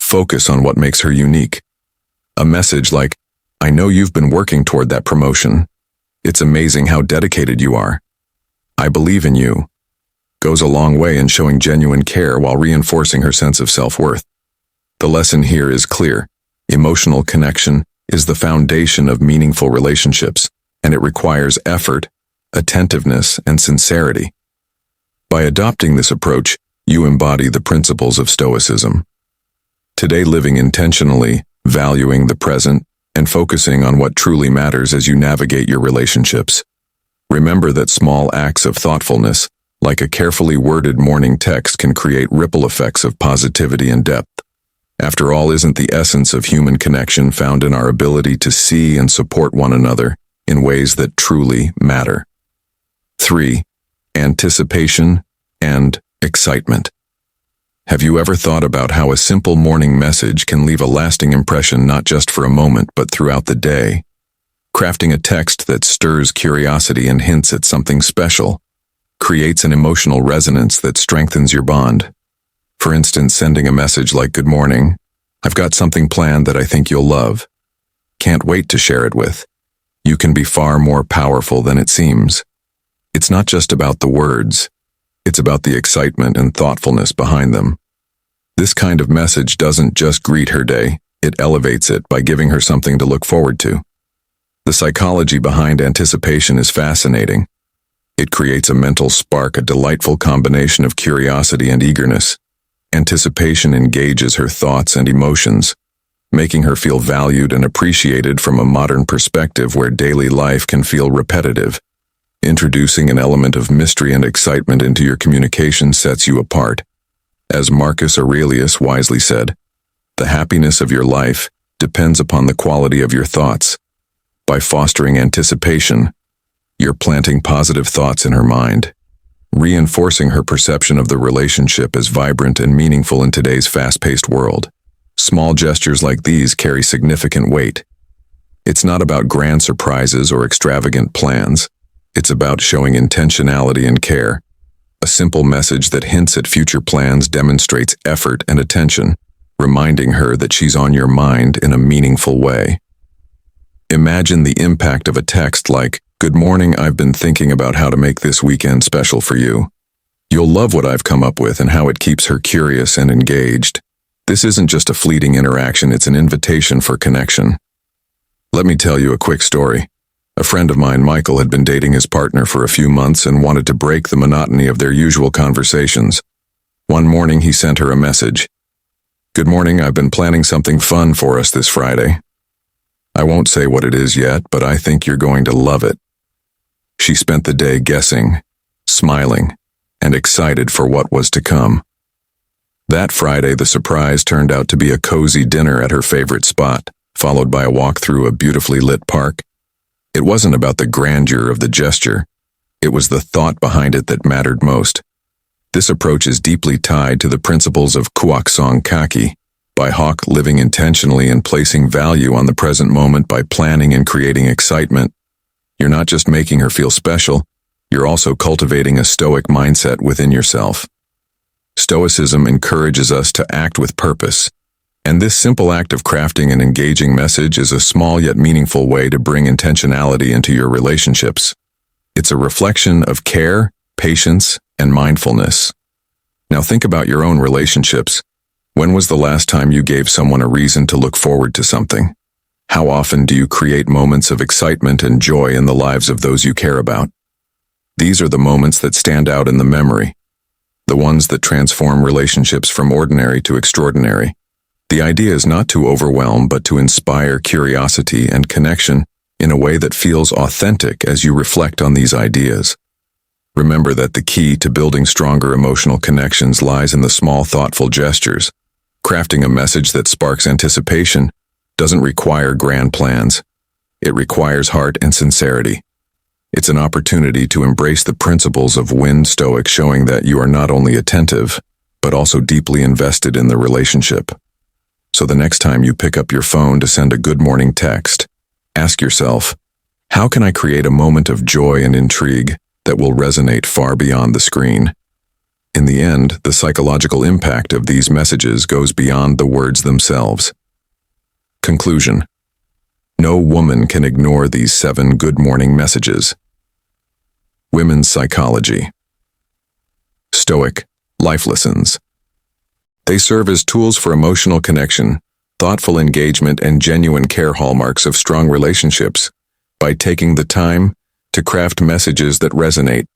focus on what makes her unique. A message like, "I know you've been working toward that promotion. It's amazing how dedicated you are. I believe in you," goes a long way in showing genuine care while reinforcing her sense of self-worth. The lesson here is clear. Emotional connection is the foundation of meaningful relationships, and it requires effort, attentiveness, and sincerity. By adopting this approach, you embody the principles of Stoicism. Today, living intentionally, valuing the present, and focusing on what truly matters as you navigate your relationships. Remember that small acts of thoughtfulness, like a carefully worded morning text, can create ripple effects of positivity and depth. After all, isn't the essence of human connection found in our ability to see and support one another in ways that truly matter? 3. Anticipation and excitement. Have you ever thought about how a simple morning message can leave a lasting impression not just for a moment but throughout the day? Crafting a text that stirs curiosity and hints at something special creates an emotional resonance that strengthens your bond. For instance, sending a message like, "Good morning, I've got something planned that I think you'll love. Can't wait to share it with." You can be far more powerful than it seems. It's not just about the words. It's about the excitement and thoughtfulness behind them. This kind of message doesn't just greet her day, it elevates it by giving her something to look forward to. The psychology behind anticipation is fascinating. It creates a mental spark, a delightful combination of curiosity and eagerness. Anticipation engages her thoughts and emotions, making her feel valued and appreciated from a modern perspective where daily life can feel repetitive. Introducing an element of mystery and excitement into your communication sets you apart. As Marcus Aurelius wisely said, "The happiness of your life depends upon the quality of your thoughts." By fostering anticipation, you're planting positive thoughts in her mind, reinforcing her perception of the relationship as vibrant and meaningful in today's fast-paced world. Small gestures like these carry significant weight. It's not about grand surprises or extravagant plans. It's about showing intentionality and care. A simple message that hints at future plans demonstrates effort and attention, reminding her that she's on your mind in a meaningful way. Imagine the impact of a text like, "Good morning, I've been thinking about how to make this weekend special for you." You'll love what I've come up with and how it keeps her curious and engaged. This isn't just a fleeting interaction, it's an invitation for connection. Let me tell you a quick story. A friend of mine, Michael, had been dating his partner for a few months and wanted to break the monotony of their usual conversations. One morning he sent her a message. "Good morning, I've been planning something fun for us this Friday. I won't say what it is yet, but I think you're going to love it." She spent the day guessing, smiling, and excited for what was to come. That Friday, the surprise turned out to be a cozy dinner at her favorite spot, followed by a walk through a beautifully lit park. It wasn't about the grandeur of the gesture. It was the thought behind it that mattered most. This approach is deeply tied to the principles of Kuaksong Kaki, by Hawk, living intentionally and placing value on the present moment by planning and creating excitement. You're not just making her feel special, you're also cultivating a stoic mindset within yourself. Stoicism encourages us to act with purpose, and this simple act of crafting an engaging message is a small yet meaningful way to bring intentionality into your relationships. It's a reflection of care, patience, and mindfulness. Now think about your own relationships. When was the last time you gave someone a reason to look forward to something? How often do you create moments of excitement and joy in the lives of those you care about? These are the moments that stand out in the memory, the ones that transform relationships from ordinary to extraordinary. The idea is not to overwhelm, but to inspire curiosity and connection in a way that feels authentic as you reflect on these ideas. Remember that the key to building stronger emotional connections lies in the small, thoughtful gestures. Crafting a message that sparks anticipation doesn't require grand plans. It requires heart and sincerity. It's an opportunity to embrace the principles of Win Stoic, showing that you are not only attentive, but also deeply invested in the relationship. So the next time you pick up your phone to send a good morning text, ask yourself, how can I create a moment of joy and intrigue that will resonate far beyond the screen? In the end, the psychological impact of these messages goes beyond the words themselves. Conclusion. No woman can ignore these 7 good morning messages. Women's psychology. Stoic life lessons. They serve as tools for emotional connection, thoughtful engagement, and genuine care, hallmarks of strong relationships. By taking the time to craft messages that resonate,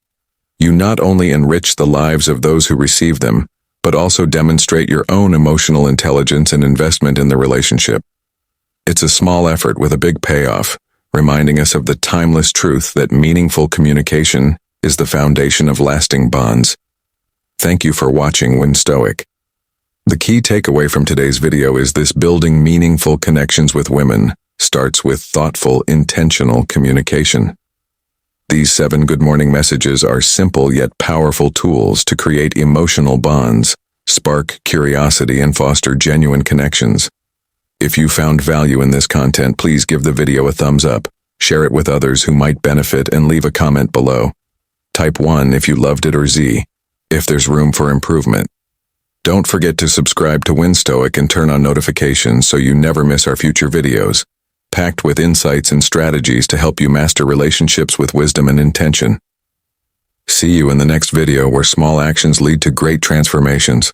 you not only enrich the lives of those who receive them, but also demonstrate your own emotional intelligence and investment in the relationship. It's a small effort with a big payoff, reminding us of the timeless truth that meaningful communication is the foundation of lasting bonds. Thank you for watching When Stoic. The key takeaway from today's video is this: building meaningful connections with women starts with thoughtful, intentional communication. These 7 good morning messages are simple yet powerful tools to create emotional bonds, spark curiosity, and foster genuine connections. If you found value in this content, please give the video a thumbs up, share it with others who might benefit, and leave a comment below. Type 1 if you loved it, or Z if there's room for improvement. Don't forget to subscribe to When Stoic and turn on notifications so you never miss our future videos, packed with insights and strategies to help you master relationships with wisdom and intention. See you in the next video, where small actions lead to great transformations.